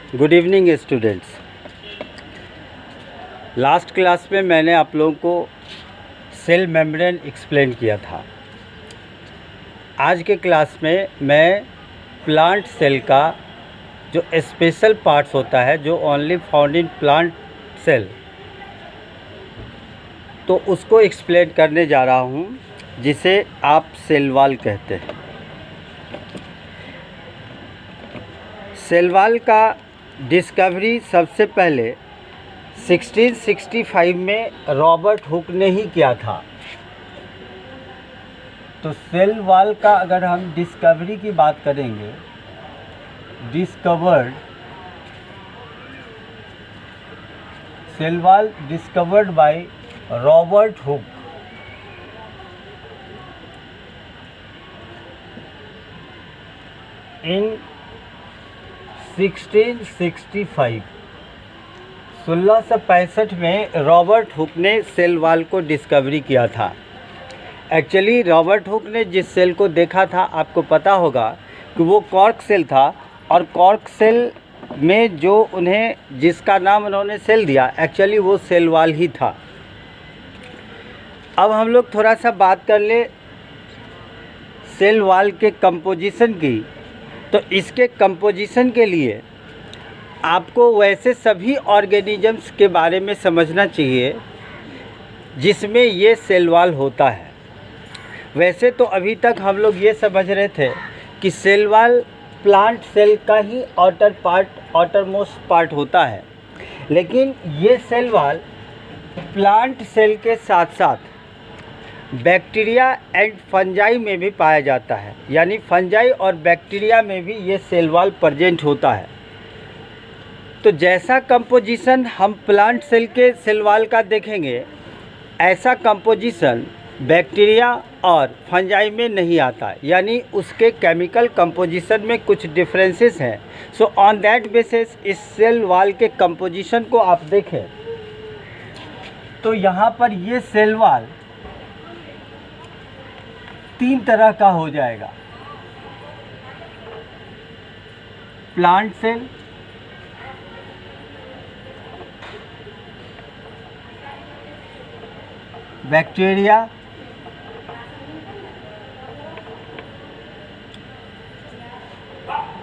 Good evening students. Last class में मैंने आप लोगों को सेल मेम्ब्रेन एक्सप्लेन किया था। आज के क्लास में मैं प्लांट सेल का जो स्पेशल पार्ट्स होता है, जो only found in plant cell, तो उसको एक्सप्लेन करने जा रहा हूँ, जिसे आप सेल वॉल कहते हैं। सेल वॉल का डिस्कवरी सबसे पहले 1665 में रॉबर्ट हुक ने ही किया था। तो सेल वॉल का अगर हम डिस्कवरी की बात करेंगे, cell wall discovered by Robert Hooke in 1665 में रॉबर्ट हुक ने सेल वॉल को डिस्कवरी किया था। एक्चुअली रॉबर्ट हुक ने जिस सेल को देखा था, आपको पता होगा कि वो कॉर्क सेल था, और कॉर्क सेल में जो जिसका नाम उन्होंने सेल दिया, एक्चुअली वो सेल वॉल ही था। अब हम लोग थोड़ा सा बात कर ले सेल वॉल के कंपोजिशन की। तो इसके कंपोजिशन के लिए आपको वैसे सभी ऑर्गेनिजम्स के बारे में समझना चाहिए जिसमें ये सेल वॉल होता है। वैसे तो अभी तक हम लोग ये समझ रहे थे कि सेल वॉल प्लांट सेल का ही आउटर मोस्ट पार्ट होता है, लेकिन ये सेल वॉल प्लांट सेल के साथ साथ बैक्टीरिया एंड फंजाई में भी पाया जाता है। यानी फंजाई और बैक्टीरिया में भी ये सेल वॉल प्रेजेंट होता है। तो जैसा कंपोजिशन हम प्लांट सेल के सेल वॉल का देखेंगे, ऐसा कंपोजिशन बैक्टीरिया और फंजाई में नहीं आता, यानी उसके केमिकल कंपोजिशन में कुछ डिफरेंसेस हैं। सो ऑन दैट बेसिस इस सेल वॉल के कंपोजिशन को आप देखें तो यहाँ पर ये सेल वॉल 3 तरह का हो जाएगा। Plant cell, bacteria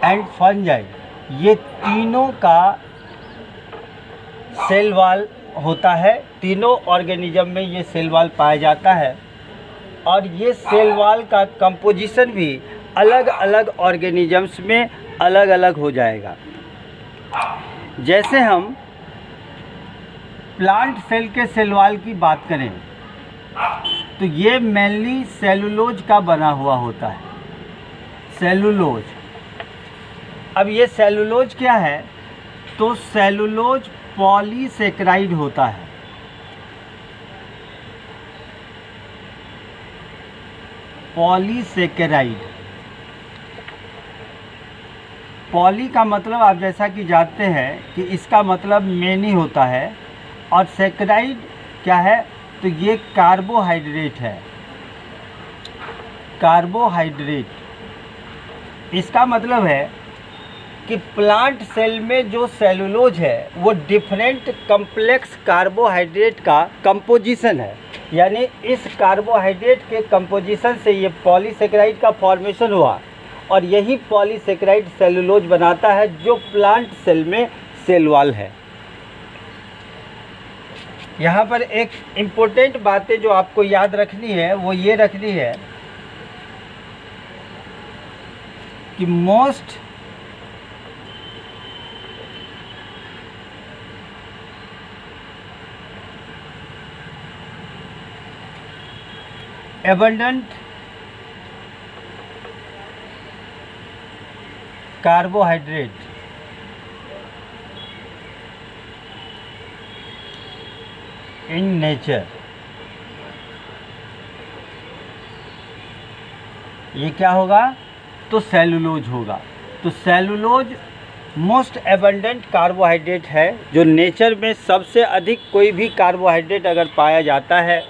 and fungi, ये तीनों का सेल वॉल होता है। तीनों ऑर्गेनिज्म में ये सेल वॉल पाया जाता है, और ये सेल वॉल का कंपोजिशन भी अलग अलग ऑर्गेनिजम्स में अलग अलग हो जाएगा। जैसे हम प्लांट सेल के सेल वॉल की बात करें तो ये मेनली सेलुलोज का बना हुआ होता है। सेलुलोज, अब ये सेलुलोज क्या है? तो सेलुलोज पॉलीसेकेराइड होता है। पॉलीसेकेराइड, पॉली का मतलब आप जैसा कि जानते हैं कि इसका मतलब मेनी होता है, और सेकेराइड क्या है? तो ये कार्बोहाइड्रेट है। कार्बोहाइड्रेट, इसका मतलब है कि प्लांट सेल में जो सेलुलोज है वो डिफरेंट कम्प्लेक्स कार्बोहाइड्रेट का कंपोजिशन है। यानी इस कार्बोहाइड्रेट के कंपोजिशन से ये पॉलीसेकेराइड का फॉर्मेशन हुआ, और यही पॉलीसेकेराइड सेलुलोज बनाता है जो प्लांट सेल में सेल वॉल है। यहाँ पर एक इम्पोर्टेंट बातें जो आपको याद रखनी है वो ये रखनी है कि most abundant carbohydrate in nature, ये क्या होगा? तो सेलुलोज होगा। तो सेलुलोज मोस्ट एबंडेंट कार्बोहाइड्रेट है, जो नेचर में सबसे अधिक कोई भी कार्बोहाइड्रेट अगर पाया जाता है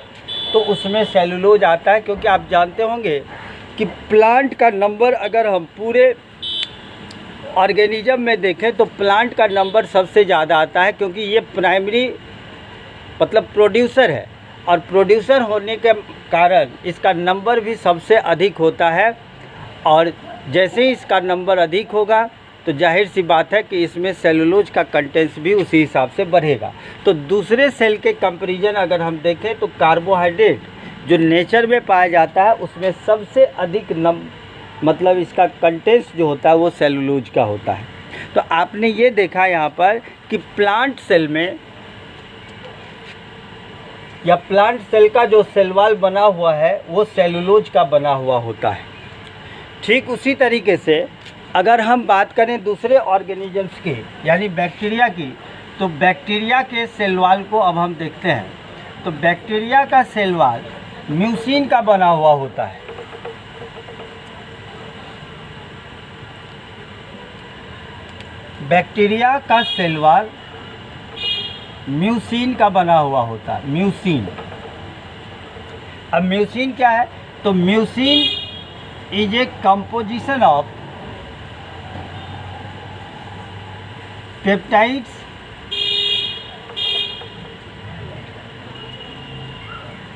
तो उसमें सेलुलोज आता है। क्योंकि आप जानते होंगे कि प्लांट का नंबर अगर हम पूरे ऑर्गेनिज्म में देखें तो प्लांट का नंबर सबसे ज़्यादा आता है, क्योंकि ये प्राइमरी मतलब प्रोड्यूसर है, और प्रोड्यूसर होने के कारण इसका नंबर भी सबसे अधिक होता है। और जैसे ही इसका नंबर अधिक होगा तो जाहिर सी बात है कि इसमें सेलुलोज का कंटेंट्स भी उसी हिसाब से बढ़ेगा। तो दूसरे सेल के कंपैरिजन अगर हम देखें तो कार्बोहाइड्रेट जो नेचर में पाया जाता है उसमें सबसे अधिक मतलब इसका कंटेंट्स जो होता है वो सेलुलोज का होता है। तो आपने ये देखा यहाँ पर कि प्लांट सेल में या प्लांट सेल का जो सेल वॉल बना हुआ है वो सेलुलोज का बना हुआ होता है। ठीक उसी तरीके से अगर हम बात करें दूसरे ऑर्गेनिजम्स की यानी बैक्टीरिया की, तो बैक्टीरिया के सेल वॉल को अब हम देखते हैं। तो बैक्टीरिया का सेल वॉल म्यूसिन का बना हुआ होता है। बैक्टीरिया का सेल वॉल म्यूसिन का बना हुआ होता है, म्यूसिन। अब म्यूसिन क्या है? तो mucin is a composition of peptides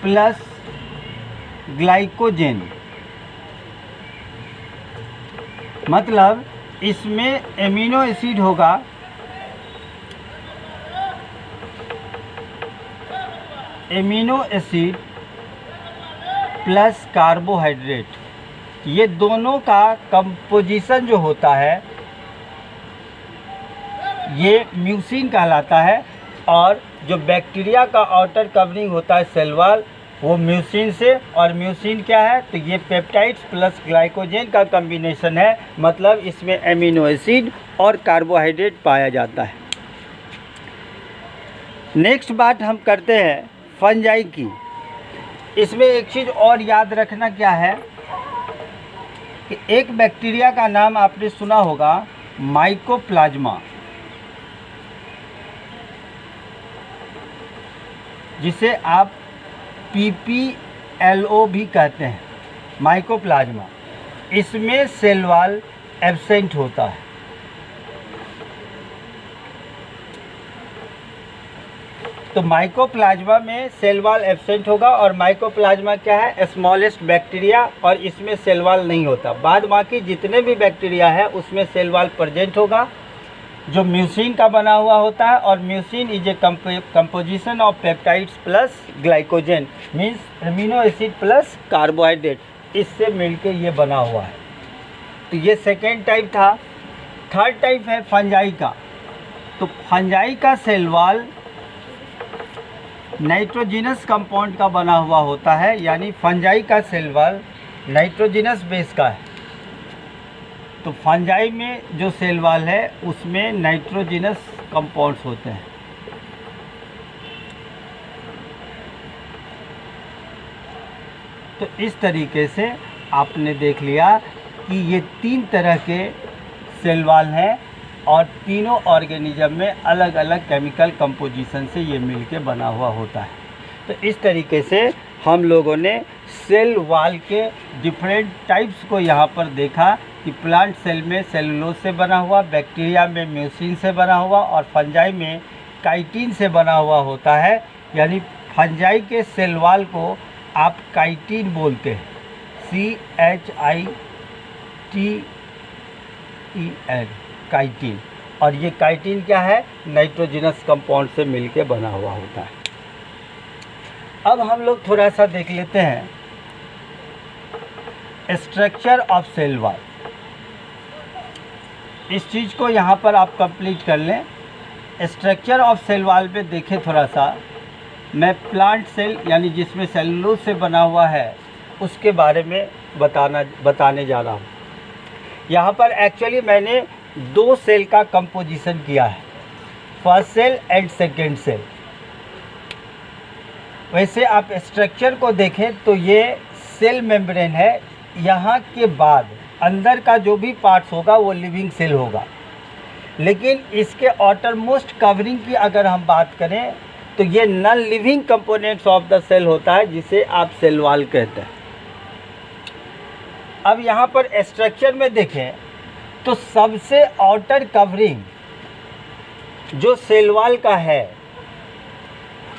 plus glycogen. मतलब इसमें एमिनो एसिड होगा, एमिनो एसिड प्लस कार्बोहाइड्रेट, ये दोनों का कंपोजिशन जो होता है ये म्यूसिन कहलाता है। और जो बैक्टीरिया का आउटर कवरिंग होता है सेल वॉल वो म्यूसिन से, और म्यूसिन क्या है? तो ये पेप्टाइड्स प्लस ग्लाइकोजेन का कॉम्बिनेशन है, मतलब इसमें एमिनो एसिड और कार्बोहाइड्रेट पाया जाता है। नेक्स्ट बात हम करते हैं फंजाई की। इसमें एक चीज़ और याद रखना क्या है कि एक बैक्टीरिया का नाम आपने सुना होगा माइकोप्लाज्मा, जिसे आप PPLO भी कहते हैं, माइकोप्लाज्मा। इसमें सेल वॉल एब्सेंट होता है। तो माइकोप्लाज्मा में सेल वॉल एब्सेंट होगा, और माइकोप्लाज्मा क्या है? स्मॉलेस्ट बैक्टीरिया, और इसमें सेल वॉल नहीं होता। बाद बाकी जितने भी बैक्टीरिया है उसमें सेल वॉल प्रेजेंट होगा जो म्यूसिन का बना हुआ होता है। और mucin is a composition of peptides plus glycogen, means amino acid plus carbohydrate, इससे मिलके ये बना हुआ है। तो ये सेकेंड टाइप था। थर्ड टाइप है फंजाई का। तो फंजाई का सेल वॉल नाइट्रोजिनस कंपाउंड का बना हुआ होता है, यानी फंजाई का सेल वॉल नाइट्रोजिनस बेस का है। तो फंजाई में जो सेल वॉल है उसमें नाइट्रोजिनस कंपाउंड्स होते हैं। तो इस तरीके से आपने देख लिया कि ये तीन तरह के सेल वॉल हैं, और तीनों ऑर्गेनिज्म में अलग अलग केमिकल कंपोजिशन से ये मिलके बना हुआ होता है। तो इस तरीके से हम लोगों ने सेल वॉल के डिफरेंट टाइप्स को यहाँ पर देखा कि प्लांट सेल में सेलुलोज से बना हुआ, बैक्टीरिया में म्यूसिन से बना हुआ, और फंजाई में काइटिन से बना हुआ होता है। यानी फंजाई के सेल वॉल को आप काइटिन बोलते हैं, CHITEN, काइटिन। और ये काइटिन क्या है? नाइट्रोजिनस कंपाउंड से मिलके बना हुआ होता है। अब हम लोग थोड़ा सा देख लेते हैं स्ट्रक्चर ऑफ सेल वॉल। इस चीज़ को यहाँ पर आप कंप्लीट कर लें। स्ट्रक्चर ऑफ सेल वॉल पे देखें थोड़ा सा। मैं प्लांट सेल यानी जिसमें सेलुलोज से बना हुआ है उसके बारे में बताने जा रहा हूँ। यहाँ पर एक्चुअली मैंने दो सेल का कंपोजिशन किया है, first cell and second cell. वैसे आप स्ट्रक्चर को देखें तो ये सेल मेम्ब्रेन है, यहाँ के बाद अंदर का जो भी पार्ट्स होगा वो लिविंग सेल होगा। लेकिन इसके आउटर मोस्ट कवरिंग की अगर हम बात करें तो ये non living components of the cell होता है, जिसे आप सेल वॉल कहते हैं। अब यहाँ पर स्ट्रक्चर में देखें तो सबसे आउटर कवरिंग जो सेल वॉल का है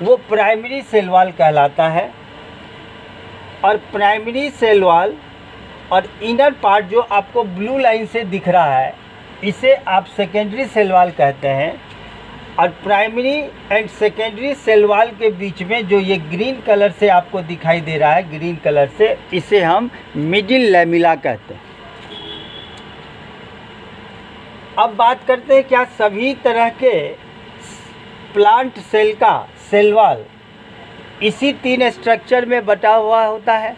वो प्राइमरी सेल वॉल कहलाता है, और प्राइमरी सेल वॉल और इनर पार्ट जो आपको ब्लू लाइन से दिख रहा है इसे आप सेकेंडरी सेल वॉल कहते हैं। और primary and secondary cell wall के बीच में जो ये ग्रीन कलर से आपको दिखाई दे रहा है, ग्रीन कलर से, इसे हम मिडिल लैमेला कहते हैं। अब बात करते हैं क्या सभी तरह के प्लांट सेल का सेल वॉल इसी 3 स्ट्रक्चर में बटा हुआ होता है?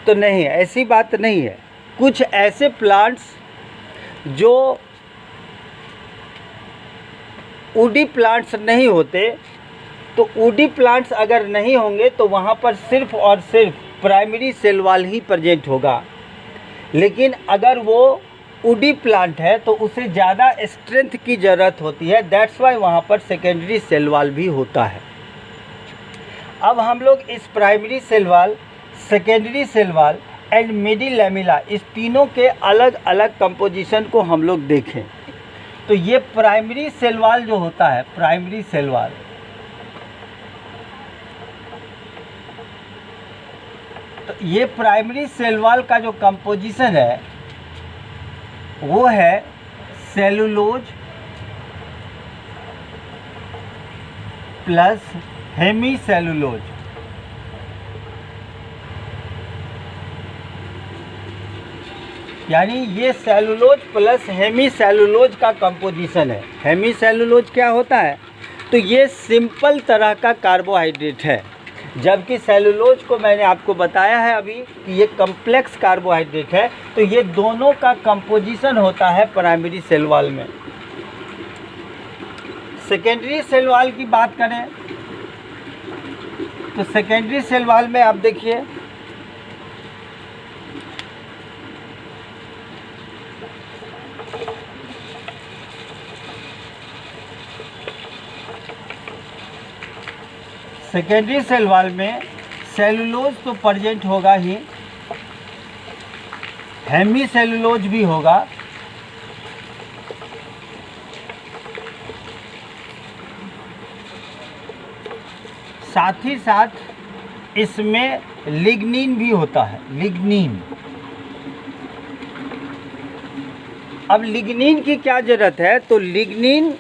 तो नहीं, ऐसी बात नहीं है। कुछ ऐसे प्लांट्स जो वुडी प्लांट्स नहीं होते, तो वुडी प्लांट्स अगर नहीं होंगे तो वहाँ पर सिर्फ और सिर्फ प्राइमरी सेल वॉल ही प्रेजेंट होगा। लेकिन अगर वो वुडी प्लांट है तो उसे ज़्यादा स्ट्रेंथ की ज़रूरत होती है, दैट्स वाई वहाँ पर सेकेंडरी सेल वॉल भी होता है। अब हम लोग इस primary cell wall, secondary cell wall and middle lamella, इस तीनों के अलग अलग कंपोजिशन को हम लोग देखें। तो ये प्राइमरी सेल वॉल जो होता है, प्राइमरी सेल वॉल, तो ये प्राइमरी सेल वॉल का जो कंपोजिशन है वो है सेलुलोज प्लस हेमी सेलुलोज। यानी ये सेलुलोज प्लस हेमी सेलुलोज का कंपोजिशन है। हेमी सेलुलोज क्या होता है? तो ये सिंपल तरह का कार्बोहाइड्रेट है, जबकि सेलुलोज को मैंने आपको बताया है अभी कि ये कम्प्लेक्स कार्बोहाइड्रेट है। तो ये दोनों का कंपोजिशन होता है प्राइमरी सेल वॉल में। सेकेंडरी सेल वॉल की बात करें तो सेकेंडरी सेल वॉल में आप देखिए सेकेंडरी सेल वॉल में सेलुलोज तो प्रेजेंट होगा ही, हेमी सेलुलोज भी होगा, साथ ही साथ इसमें लिग्निन भी होता है, लिग्निन। अब लिग्निन की क्या ज़रूरत है? तो लिग्निन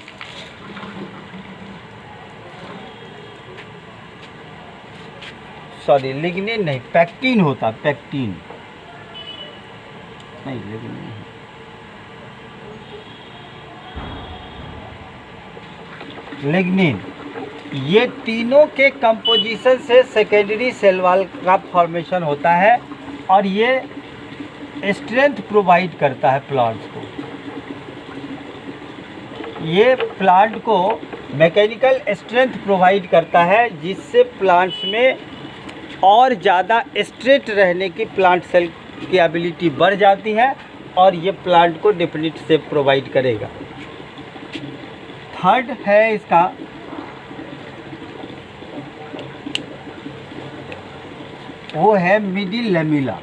लिग्निन नहीं, पैक्टिन होता, पैक्टिन नहीं, लिग्निन नहीं, लिग्निन। ये तीनों के कंपोजिशन से सेकेंडरी सेल वॉल का फॉर्मेशन होता है और ये स्ट्रेंथ प्रोवाइड करता है प्लांट्स को। ये प्लांट को मैकेनिकल स्ट्रेंथ प्रोवाइड करता है, जिससे प्लांट्स में और ज़्यादा स्ट्रेट रहने की प्लांट सेल की एबिलिटी बढ़ जाती है और ये प्लांट को डेफिनेट शेप प्रोवाइड करेगा। थर्ड है इसका वो है middle lamella.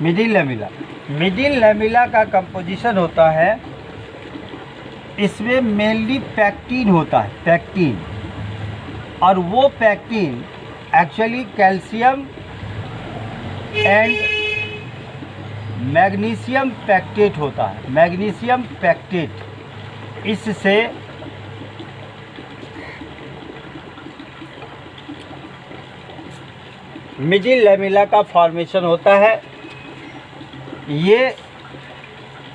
Middle lamella, middle lamella का कंपोजिशन होता है, इसमें मेनली पैक्टिन होता है, पैक्टिन। और वो pectin actually calcium and magnesium pectate होता है, मैग्नीशियम पैक्टेट। इससे मिडिल लैमेला का फॉर्मेशन होता है। ये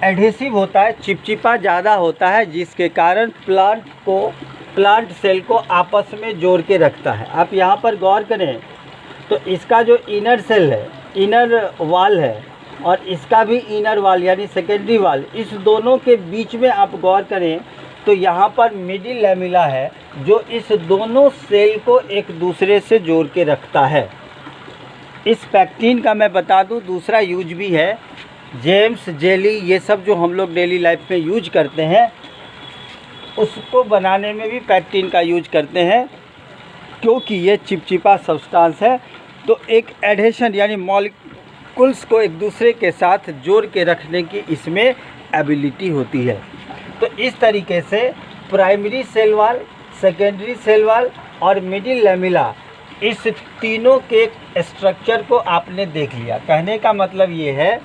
एडहेसिव होता है, चिपचिपा ज़्यादा होता है, जिसके कारण प्लांट सेल को आपस में जोड़ के रखता है। आप यहाँ पर गौर करें तो इसका जो इनर सेल है, इनर वॉल है, और इसका भी इनर वॉल यानी सेकेंडरी वॉल, इस दोनों के बीच में आप गौर करें तो यहाँ पर मिडिल लैमेला है जो इस दोनों सेल को एक दूसरे से जोड़ के रखता है। इस पैक्टिन का मैं बता दूं दूसरा यूज भी है, जेम्स, जेली, ये सब जो हम लोग डेली लाइफ में यूज करते हैं, उसको बनाने में भी पैक्टिन का यूज करते हैं, क्योंकि ये चिपचिपा सब्सटेंस है। तो एक एडहेशन यानी मॉलिक्यूल्स को एक दूसरे के साथ जोड़ के रखने की इसमें एबिलिटी होती है। तो इस तरीके से primary cell wall, secondary cell wall और मिडिल लैमेला, इस तीनों के स्ट्रक्चर को आपने देख लिया। कहने का मतलब ये है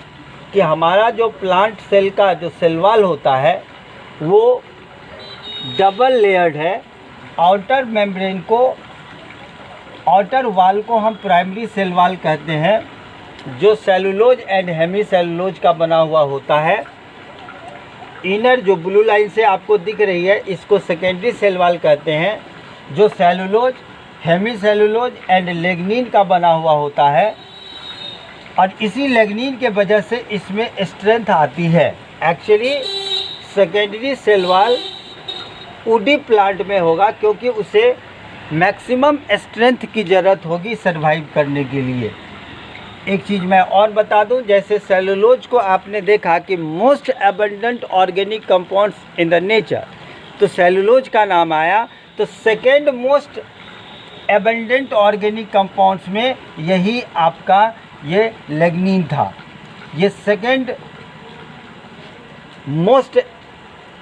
कि हमारा जो प्लांट सेल का जो सेल वॉल होता है वो डबल लेयर्ड है। आउटर मेम्ब्रेन को, आउटर वॉल को हम प्राइमरी सेल वॉल कहते हैं, जो सेलुलोज एंड हेमी सेलुलोज का बना हुआ होता है। इनर जो ब्लू लाइन से आपको दिख रही है, इसको सेकेंडरी सेल वॉल कहते हैं, जो cellulose, hemi cellulose and lignin का बना हुआ होता है। और इसी लिग्निन के वजह से इसमें स्ट्रेंथ आती है। Actually secondary cell wall woody plant में होगा, क्योंकि उसे मैक्सिमम स्ट्रेंथ की ज़रूरत होगी सर्वाइव करने के लिए। एक चीज़ मैं और बता दूं, जैसे सेलुलोज को आपने देखा कि most abundant organic compounds in the nature, तो सेलुलोज का नाम आया। तो second most abundant organic compounds में यही आपका ये लिग्निन था। ये second most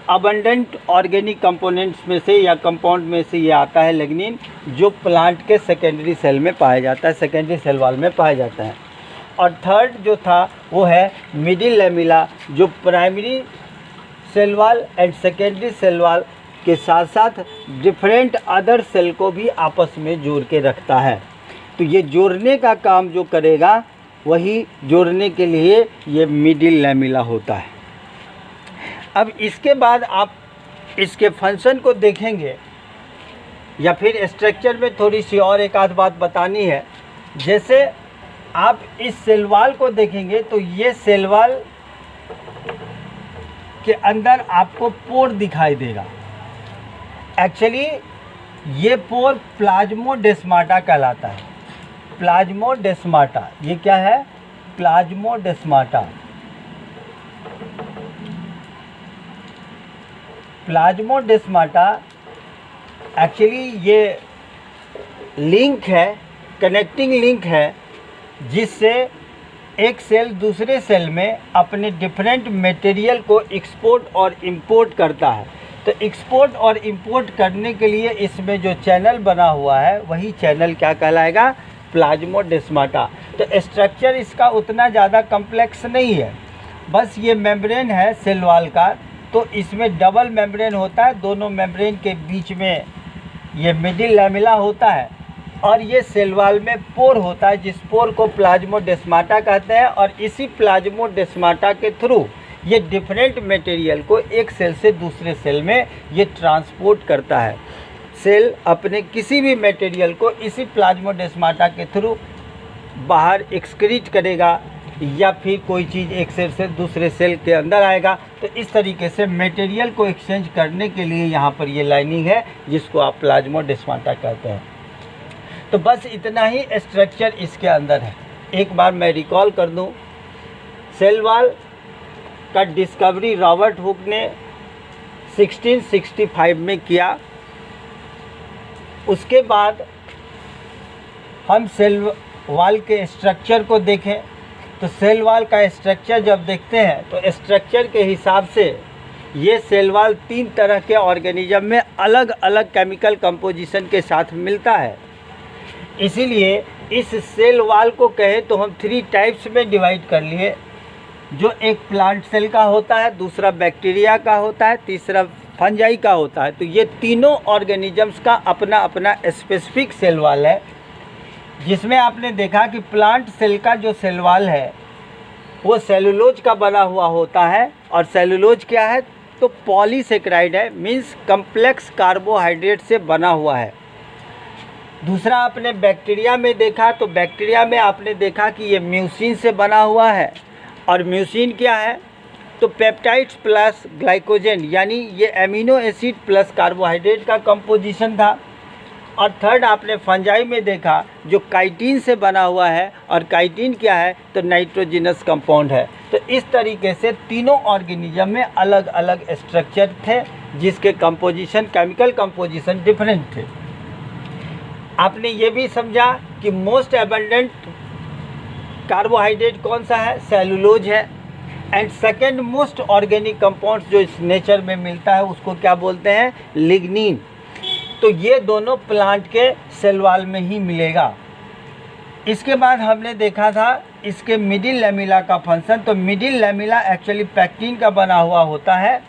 abundant organic components में से या कंपाउंड में से ये आता है लिग्निन, जो प्लांट के सेकेंडरी सेल में पाया जाता है, सेकेंडरी सेल वॉल में पाया जाता है। और थर्ड जो था वो है मिडिल लैमेला, जो primary cell wall and secondary cell wall के साथ साथ डिफरेंट अदर सेल को भी आपस में जोड़ के रखता है। तो ये जोड़ने का काम जो करेगा, वही जोड़ने के लिए ये मिडिल लैमेला होता है। अब इसके बाद आप इसके फंक्शन को देखेंगे, या फिर स्ट्रक्चर में थोड़ी सी और एक आध बात बतानी है। जैसे आप इस सेल वॉल को देखेंगे तो ये सेल वॉल के अंदर आपको पोर दिखाई देगा। एक्चुअली ये पोर प्लाज्मोडेस्माटा कहलाता है। प्लाज्मोडेस्माटा, ये क्या है? प्लाज्मोडेस्माटा। प्लाज्मोडेस्माटा एक्चुअली ये लिंक है, कनेक्टिंग लिंक है, जिससे एक सेल दूसरे सेल में अपने डिफरेंट मटेरियल को एक्सपोर्ट और इंपोर्ट करता है। तो एक्सपोर्ट और इंपोर्ट करने के लिए इसमें जो चैनल बना हुआ है, वही चैनल क्या कहलाएगा? प्लाज्मोडेस्माटा। तो स्ट्रक्चर इसका उतना ज़्यादा कम्प्लेक्स नहीं है, बस ये मेम्ब्रेन है सेल वॉल का। तो इसमें डबल मेम्ब्रेन होता है, दोनों मेम्ब्रेन के बीच में ये मिडिल लैमेला होता है, और ये सेल वॉल में पोर होता है, जिस पोर को प्लाज्मोडेस्माटा कहते हैं। और इसी प्लाज्मोडेस्माटा के थ्रू ये डिफरेंट मटेरियल को एक सेल से दूसरे सेल में ये ट्रांसपोर्ट करता है। सेल अपने किसी भी मटेरियल को इसी प्लाज्मोडेस्माटा के थ्रू बाहर एक्सक्रीट करेगा, या फिर कोई चीज़ एक सेल से दूसरे सेल के अंदर आएगा। तो इस तरीके से मटेरियल को एक्सचेंज करने के लिए यहाँ पर ये लाइनिंग है, जिसको आप प्लाज्मोडेस्माटा कहते हैं। तो बस इतना ही स्ट्रक्चर इसके अंदर है। एक बार मैं रिकॉल कर दूं, सेल वॉल का डिस्कवरी रॉबर्ट हुक ने 1665 में किया। उसके बाद हम सेल वॉल के स्ट्रक्चर को देखें, तो सेल वॉल का स्ट्रक्चर जब देखते हैं तो स्ट्रक्चर के हिसाब से ये सेल वॉल 3 तरह के ऑर्गेनिज्म में अलग अलग केमिकल कंपोजिशन के साथ मिलता है। इसीलिए इस सेल वॉल को कहें तो हम 3 टाइप्स में डिवाइड कर लिए, जो एक प्लांट सेल का होता है, दूसरा बैक्टीरिया का होता है, तीसरा फंजाई का होता है। तो ये तीनों ऑर्गेनिजम्स का अपना अपना स्पेसिफिक सेल वॉल है, जिसमें आपने देखा कि प्लांट सेल का जो सेल वॉल है वो सेलुलोज का बना हुआ होता है। और सेलुलोज क्या है? तो पॉलीसेकेराइड है, मीन्स कम्प्लेक्स कार्बोहाइड्रेट से बना हुआ है। दूसरा आपने बैक्टीरिया में देखा, तो बैक्टीरिया में आपने देखा कि ये म्यूसिन से बना हुआ है। और म्यूसिन क्या है? तो पेप्टाइड्स प्लस ग्लाइकोजन, यानी ये एमिनो एसिड प्लस कार्बोहाइड्रेट का कंपोजिशन था। और थर्ड आपने फंजाई में देखा, जो काइटिन से बना हुआ है। और काइटिन क्या है? तो नाइट्रोजिनस कंपाउंड है। तो इस तरीके से तीनों ऑर्गेनिज्म में अलग अलग स्ट्रक्चर थे, जिसके कंपोजिशन, केमिकल कंपोजिशन डिफरेंट थे। आपने ये भी समझा कि मोस्ट एबंडेंट कार्बोहाइड्रेट कौन सा है, सेलुलोज है। And second most organic compounds जो इस नेचर में मिलता है उसको क्या बोलते हैं, लिग्निन। तो ये दोनों प्लांट के सेल वॉल में ही मिलेगा। इसके बाद हमने देखा था इसके मिडिल लैमेला का फंक्शन। तो मिडिल लैमेला एक्चुअली पैक्टिन का बना हुआ होता है।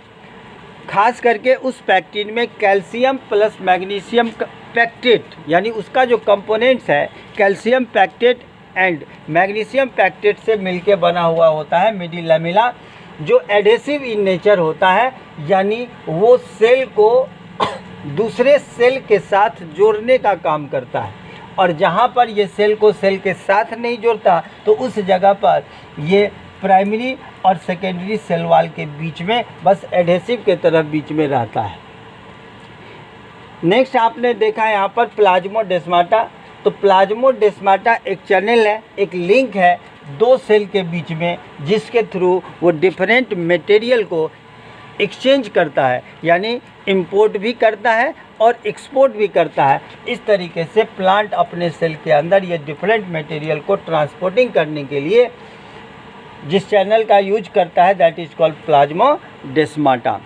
खास करके उस पैक्टिन में कैल्शियम प्लस मैग्नीशियम पैक्टेट, यानी उसका जो कंपोनेंट्स है calcium pectate and magnesium pectate से मिलके बना हुआ होता है मिडिल लैमेला, जो एडहेसिव इन नेचर होता है, यानी वो सेल को दूसरे सेल के साथ जोड़ने का काम करता है। और जहाँ पर ये सेल को सेल के साथ नहीं जोड़ता तो उस जगह पर ये प्राइमरी और सेकेंडरी सेल वॉल के बीच में बस एडहेसिव के तरफ बीच में रहता है। नेक्स्ट आपने देखा यहाँ पर प्लाज्मोडेस्माटा। तो प्लाज्मोडेस्माटा एक चैनल है, एक लिंक है दो सेल के बीच में, जिसके थ्रू वो डिफरेंट मटेरियल को एक्सचेंज करता है, यानी इंपोर्ट भी करता है और एक्सपोर्ट भी करता है। इस तरीके से प्लांट अपने सेल के अंदर ये डिफरेंट मटेरियल को ट्रांसपोर्टिंग करने के लिए जिस चैनल का यूज करता है दैट इज़ कॉल्ड प्लाज्मोडेस्माटा।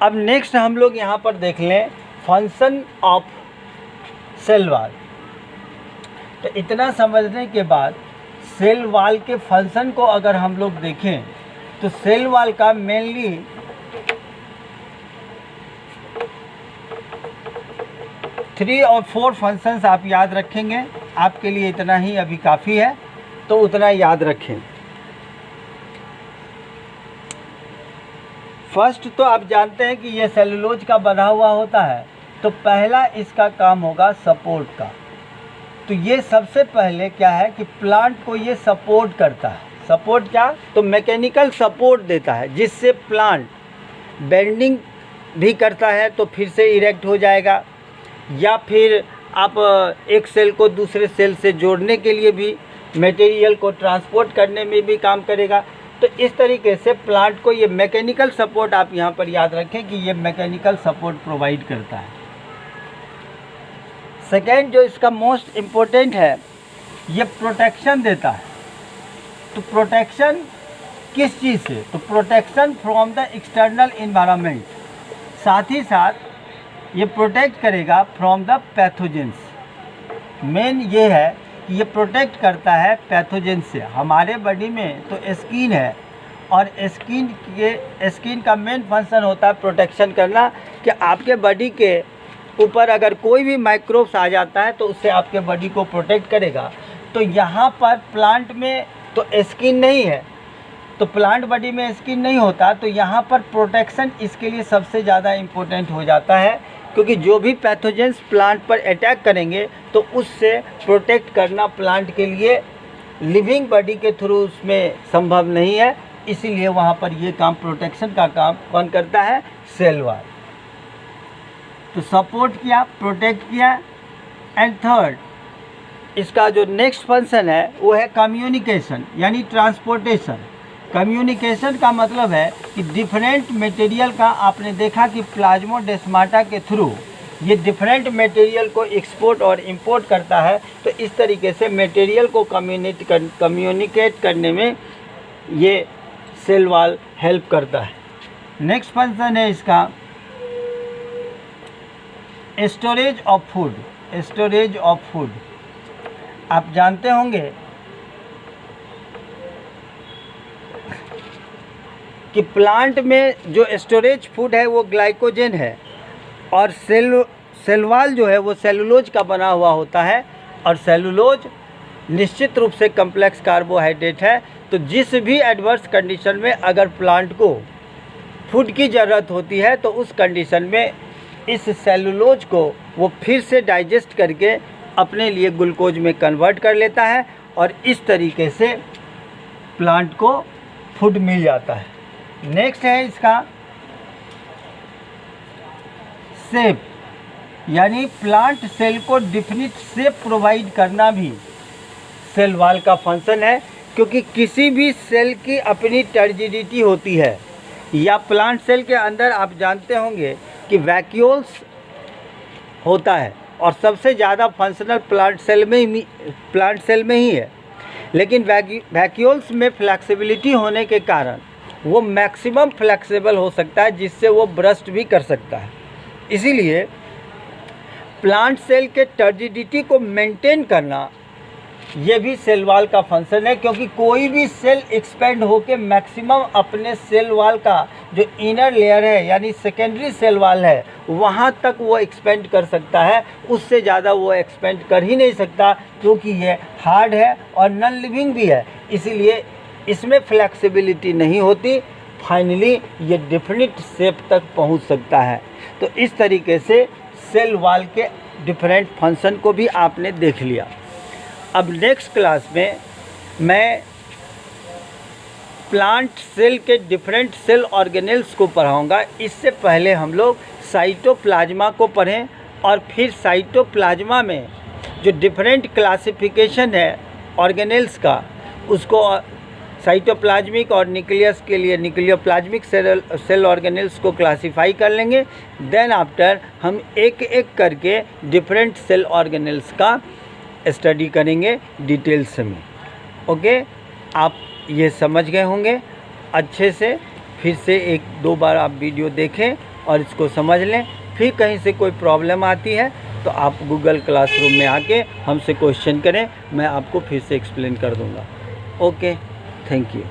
अब नेक्स्ट हम लोग यहाँ पर देख लें फंक्शन ऑफ सेल वॉल। तो इतना समझने के बाद सेल वॉल के फंक्शन को अगर हम लोग देखें तो सेल वॉल का मेनली 3 और 4 फंक्शंस आप याद रखेंगे। आपके लिए इतना ही अभी काफ़ी है, तो उतना याद रखें। फर्स्ट तो आप जानते हैं कि ये सेलुलोज का बना हुआ होता है, तो पहला इसका काम होगा सपोर्ट का। तो ये सबसे पहले क्या है कि प्लांट को ये सपोर्ट करता है। सपोर्ट क्या, तो मैकेनिकल सपोर्ट देता है, जिससे प्लांट बेंडिंग भी करता है तो फिर से इरेक्ट हो जाएगा, या फिर आप एक सेल को दूसरे सेल से जोड़ने के लिए भी, मटेरियल को ट्रांसपोर्ट करने में भी काम करेगा। तो इस तरीके से प्लांट को ये मैकेनिकल सपोर्ट, आप यहाँ पर याद रखें कि ये मैकेनिकल सपोर्ट प्रोवाइड करता है। सेकेंड जो इसका मोस्ट इम्पोर्टेंट है, ये प्रोटेक्शन देता है। तो प्रोटेक्शन किस चीज़ से, तो protection from the external environment. साथ ही साथ ये प्रोटेक्ट करेगा फ्रॉम द पैथोजेंस। मेन ये है कि ये प्रोटेक्ट करता है पैथोजेन से। हमारे बॉडी में तो स्किन है, और स्किन का मेन फंक्शन होता है प्रोटेक्शन करना, कि आपके बॉडी के ऊपर अगर कोई भी माइक्रोब्स आ जाता है तो उससे आपके बॉडी को प्रोटेक्ट करेगा। तो यहाँ पर प्लांट में तो स्किन नहीं है, तो प्लांट बॉडी में स्किन नहीं होता, तो यहाँ पर प्रोटेक्शन इसके लिए सबसे ज़्यादा इम्पोर्टेंट हो जाता है, क्योंकि जो भी पैथोजेंस प्लांट पर अटैक करेंगे तो उससे प्रोटेक्ट करना प्लांट के लिए लिविंग बॉडी के थ्रू उसमें संभव नहीं है। इसीलिए वहाँ पर ये काम, प्रोटेक्शन का काम कौन करता है, सेल वॉल। तो सपोर्ट किया, प्रोटेक्ट किया। एंड थर्ड इसका जो नेक्स्ट फंक्शन है वो है कम्युनिकेशन, यानी ट्रांसपोर्टेशन। कम्युनिकेशन का मतलब है कि डिफरेंट मटेरियल का, आपने देखा कि प्लाज्मोडेस्माटा के थ्रू ये डिफरेंट मटेरियल को एक्सपोर्ट और इंपोर्ट करता है। तो इस तरीके से मटेरियल को कम्युनिकेट करने में ये सेल वॉल हेल्प करता है। नेक्स्ट फंक्शन है इसका storage of food. Storage of food आप जानते होंगे कि प्लांट में जो स्टोरेज फूड है वो ग्लाइकोजन है, और सेल वॉल जो है वो सेलुलोज का बना हुआ होता है। और सेलुलोज निश्चित रूप से कम्प्लेक्स कार्बोहाइड्रेट है। तो जिस भी एडवर्स कंडीशन में अगर प्लांट को फूड की ज़रूरत होती है तो उस कंडीशन में इस सेलुलोज को वो फिर से डाइजेस्ट करके अपने लिए ग्लूकोज में कन्वर्ट कर लेता है, और इस तरीके से प्लांट को फूड मिल जाता है। नेक्स्ट है इसका शेप, यानी प्लांट सेल को डिफिनिट शेप प्रोवाइड करना भी सेल वॉल का फंक्शन है, क्योंकि किसी भी सेल की अपनी टर्जिडिटी होती है। या प्लांट सेल के अंदर आप जानते होंगे कि वैक्यूल्स होता है और सबसे ज़्यादा फंक्शनल प्लांट सेल में ही है। लेकिन वैक्यूल्स में फ्लेक्सिबिलिटी होने के कारण वो मैक्सिमम फ्लेक्सिबल हो सकता है, जिससे वो ब्रस्ट भी कर सकता है। इसीलिए प्लांट सेल के टर्जिडिटी को मेंटेन करना ये भी सेल वॉल का फंक्शन है, क्योंकि कोई भी सेल एक्सपेंड होकर मैक्सिमम अपने सेल वॉल का जो इनर लेयर है यानी सेकेंडरी सेल वॉल है वहाँ तक वो एक्सपेंड कर सकता है, उससे ज़्यादा वो एक्सपेंड कर ही नहीं सकता, क्योंकि ये हार्ड है और नॉन लिविंग भी है। इसीलिए इसमें फ्लेक्सिबिलिटी नहीं होती, फाइनली ये डिफरेंट शेप तक पहुँच सकता है। तो इस तरीके से सेल वॉल के डिफरेंट फंक्शन को भी आपने देख लिया। अब नेक्स्ट क्लास में मैं प्लांट सेल के डिफरेंट सेल ऑर्गेनेल्स को पढ़ाऊंगा। इससे पहले हम लोग साइटोप्लाज्मा को पढ़ें और फिर साइटोप्लाज्मा में जो डिफरेंट क्लासिफिकेशन है ऑर्गेनेल्स का, उसको साइटोप्लाज्मिक और न्यूक्लियस के लिए न्यूक्लियोप्लाज्मिक सेल ऑर्गेनेल्स को क्लासिफाई कर लेंगे। देन आफ्टर हम एक एक करके डिफरेंट सेल ऑर्गेनेल्स का स्टडी करेंगे डिटेल्स में। ओके, आप ये समझ गए होंगे अच्छे से। फिर से एक दो बार आप वीडियो देखें और इसको समझ लें। फिर कहीं से कोई प्रॉब्लम आती है तो आप गूगल क्लासरूम में आके हमसे क्वेश्चन करें, मैं आपको फिर से एक्सप्लेन कर दूंगा। Okay, thank you.